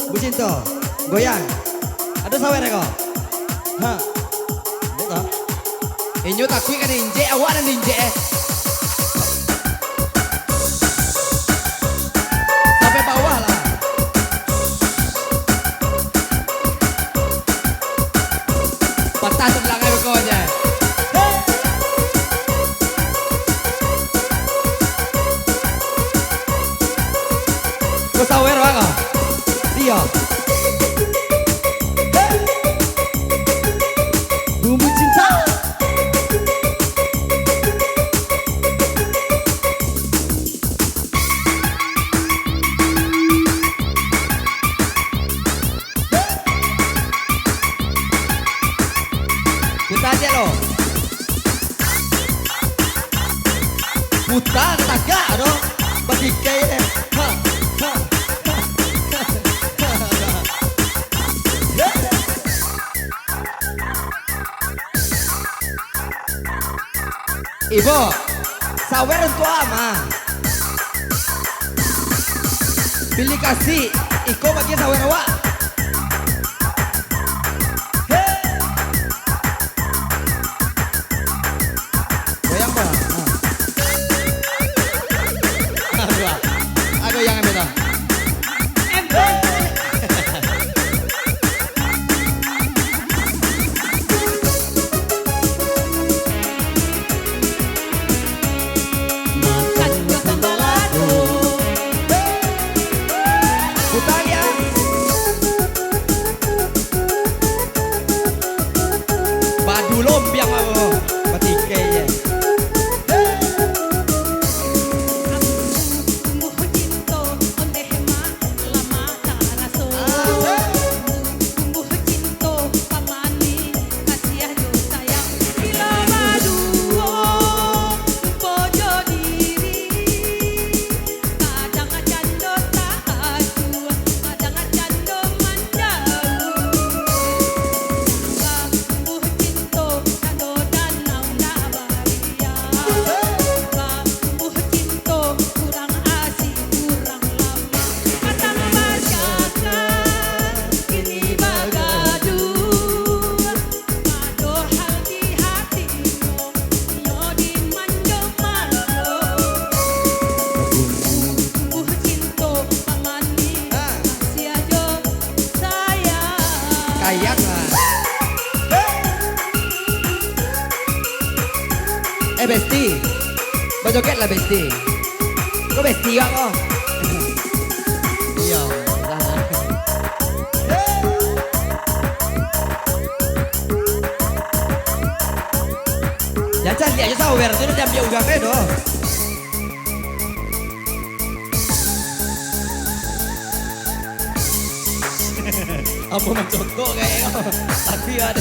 Bu Cinto, goyang. Ada sawer ya kok? Hah? Betul. Inyo takui kan inje, awak dan inje. Sampai bawah lah. Patah sebelangnya berkonya. Kau sawer bang? Dia. Bumbu cinta. Putar aja lo. Putar tagak dong. Bagi kayak. Ibu, sawer untuk ama. Pilih kasih, iko bagi sawer awak. Goyang apa? Aku yang ambil dong. Badu lompiang aku, batikainya. Kayak lah. Besti, bajoget lah Besti. Kok Besti gak kok? Iya. Jangan lihat aja sawer itu udah dia udah kayak doh. Apa mencontoh kayak tapi ada.